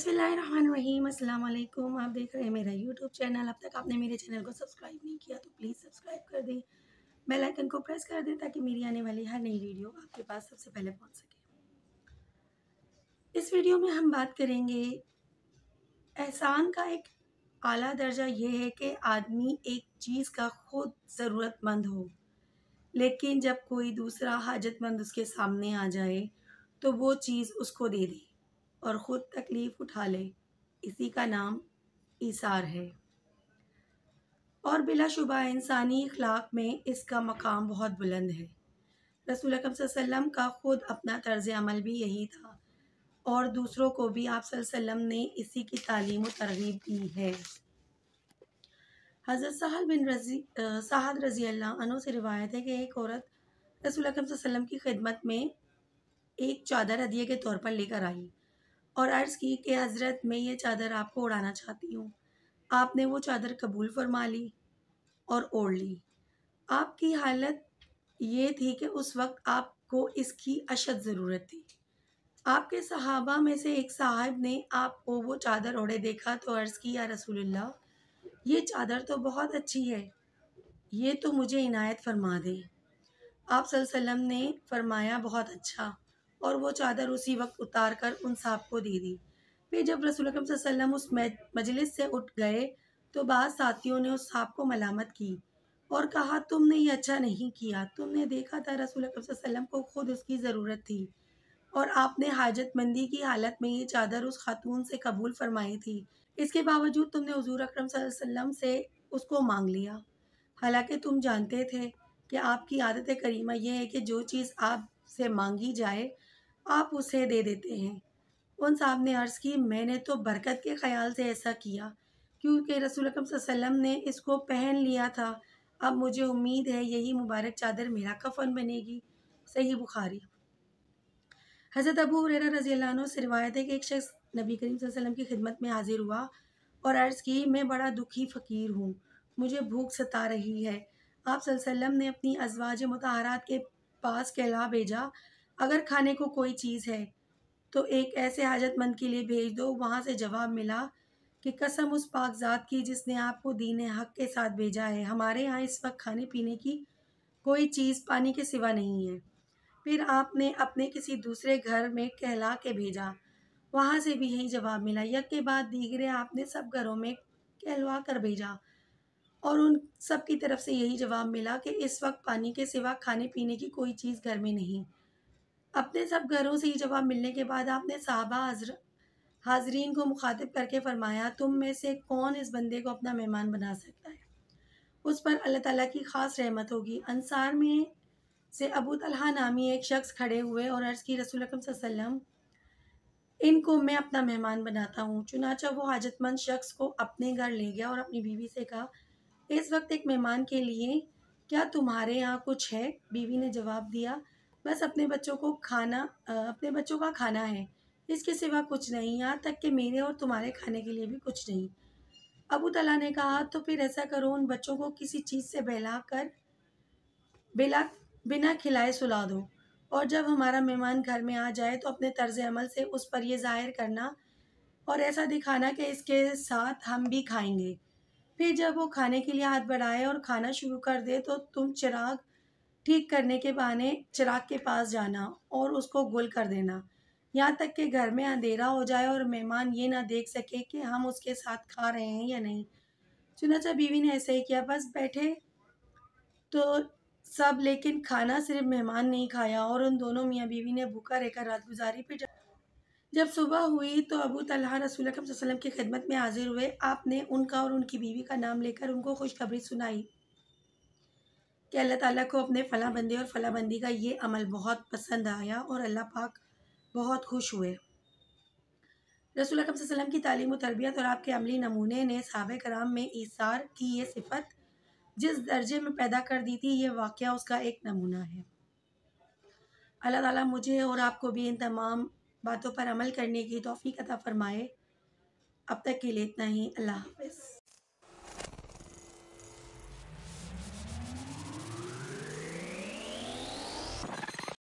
बिस्मिल्लाहिर्रहमानिर्रहीम। अस्सलाम वालेकुम। आप देख रहे हैं मेरा यूट्यूब चैनल। अब तक आपने मेरे चैनल को सब्सक्राइब नहीं किया तो प्लीज़ सब्सक्राइब कर दें, बेल आइकन को प्रेस कर दें ताकि मेरी आने वाली हर नई वीडियो आपके पास सबसे पहले पहुंच सके। इस वीडियो में हम बात करेंगे एहसान का एक आला दर्जा ये है कि आदमी एक चीज़ का खुद ज़रूरतमंद हो, लेकिन जब कोई दूसरा हाजतमंद उसके सामने आ जाए तो वो चीज़ उसको दे दे और ख़ुद तकलीफ़ उठा ले। इसी का नाम ईसार है और बिलाशुबा इंसानी अखलाक में इसका मकाम बहुत बुलंद है। रसूल अकरम सल्लल्लाहु अलैहि वसल्लम का ख़ुद अपना तर्ज़ अमल भी यही था और दूसरों को भी आप सल्लल्लाहु अलैहि वसल्लम ने इसी की तालीम व तरग़ीब दी है। हज़रत साहद रज़ी अल्लाह अन्हु से रिवायत है कि एक औरत रसूल अकरम सल्लल्लाहु अलैहि वसल्लम की खिदमत में एक चादर हदिये के तौर पर लेकर आई और अर्ज़ की कि हज़रत मैं ये चादर आपको उड़ाना चाहती हूँ। आपने वो चादर कबूल फरमा ली और ओढ़ ली। आपकी हालत ये थी कि उस वक्त आपको इसकी अशद ज़रूरत थी। आपके सहाबा में से एक साहब ने आपको वो चादर ओढ़े देखा तो अर्ज़ की, या रसूलल्लाह, ये चादर तो बहुत अच्छी है, ये तो मुझे इनायत फरमा दे। आप सल्लल्लाहु अलैहि वसल्लम ने फरमाया, बहुत अच्छा, और वो चादर उसी वक्त उतार कर उन साहब को दे दी। फिर जब रसूल अकरम सल्लल्लाहु अलैहि वसल्लम उस मजलिस से उठ गए तो बाद साथियों ने उस साहब को मलामत की और कहा, तुमने ये अच्छा नहीं किया। तुमने देखा था रसूल अकरम सल्लल्लाहु अलैहि वसल्लम को खुद उसकी ज़रूरत थी और आपने हाजतमंदी की हालत में ये चादर उस खातून से कबूल फरमाई थी। इसके बावजूद तुमने हुज़ूर अकरम सल्लल्लाहु अलैहि वसल्लम से उसको मांग लिया, हालांकि तुम जानते थे कि आपकी आदत करीमा यह है कि जो चीज़ आपसे मांगी जाए आप उसे दे देते हैं। उन साहब ने अर्ज़ की, मैंने तो बरकत के ख़याल से ऐसा किया क्योंकि रसूल अकरम सल्लल्लाहु अलैहि वसल्लम ने इसको पहन लिया था। अब मुझे उम्मीद है यही मुबारक चादर मेरा कफ़न बनेगी। सही बुखारी। हज़रत अबू हुरैरा रज़ी अल्लाह अन्हु से रिवायत है कि एक शख्स नबी करीम सल्लल्लाहु अलैहि वसल्लम की खिदमत में हाजिर हुआ और अर्ज़ की, मैं बड़ा दुखी फ़कीर हूँ, मुझे भूख सता रही है। आप सल्लल्लाहु अलैहि वसल्लम ने अपनी अज़वाज मुतहहारात के पास कहला भेजा, अगर खाने को कोई चीज़ है तो एक ऐसे हाजतमंद के लिए भेज दो। वहाँ से जवाब मिला कि कसम उस पाक ज़ात की जिसने आपको दीन हक़ के साथ भेजा है, हमारे यहाँ इस वक्त खाने पीने की कोई चीज़ पानी के सिवा नहीं है। फिर आपने अपने किसी दूसरे घर में कहला के भेजा, वहाँ से भी यही जवाब मिला। यक के बाद दीगरे आपने सब घरों में कहलवा कर भेजा और उन सब की तरफ से यही जवाब मिला कि इस वक्त पानी के सिवा खाने पीने की कोई चीज़ घर में नहीं। अपने सब घरों से ये जवाब मिलने के बाद आपने साहबा हाजरीन को मुखातिब करके फरमाया, तुम में से कौन इस बंदे को अपना मेहमान बना सकता है, उस पर अल्लाह ताला की ख़ास रहमत होगी। अंसार में से अबू तलहा नामी एक शख्स खड़े हुए और अर्ज़ की, रसूल अकरम सल्लल्लाहु अलैहि वसल्लम, इनको मैं अपना मेहमान बनाता हूँ। चुनाचा वो हाजतमंद शख्स को अपने घर ले गया और अपनी बीवी से कहा, इस वक्त एक मेहमान के लिए क्या तुम्हारे यहाँ कुछ है? बीवी ने जवाब दिया, बस अपने बच्चों का खाना है, इसके सिवा कुछ नहीं, यहाँ तक कि मेरे और तुम्हारे खाने के लिए भी कुछ नहीं। अबू तलहा ने कहा, तो फिर ऐसा करो, उन बच्चों को किसी चीज़ से बिना खिलाए सुला दो और जब हमारा मेहमान घर में आ जाए तो अपने तर्ज अमल से उस पर यह ज़ाहिर करना और ऐसा दिखाना कि इसके साथ हम भी खाएंगे। फिर जब वो खाने के लिए हाथ बढ़ाए और खाना शुरू कर दे तो तुम चिराग ठीक करने के बहाने चिराग के पास जाना और उसको गुल कर देना, यहाँ तक कि घर में अंधेरा हो जाए और मेहमान ये ना देख सके कि हम उसके साथ खा रहे हैं या नहीं। चुनाचा बीवी ने ऐसा ही किया। बस बैठे तो सब, लेकिन खाना सिर्फ मेहमान नहीं खाया और उन दोनों मियाँ बीवी ने भूखा रहकर रात गुजारी। फिर जब सुबह हुई तो अबू तलहा रसूल अकरम सल्लल्लाहु अलैहि वसल्लम की खिदमत में हाजिर हुए। आपने उनका और उनकी बीवी का नाम लेकर उनको खुशखबरी सुनाई कि अल्लाह ताला को अपने फ़लाँ बंदे और फ़लाँ बंदी का ये अमल बहुत पसंद आया और अल्लाह पाक बहुत खुश हुए। रसूल अकरम सल्लल्लाहु अलैहि वसल्लम की तालीम व तरबियत और आपके अमली नमूने ने सहाबा कराम में ईसार की ये सिफत जिस दर्जे में पैदा कर दी थी, ये वाक़या उसका एक नमूना है। अल्लाह ताला मुझे और आपको भी इन तमाम बातों पर अमल करने की तौफ़ीक़ अता फ़रमाए। अब तक के लिए इतना ही। अल्लाह हाफ़िज़।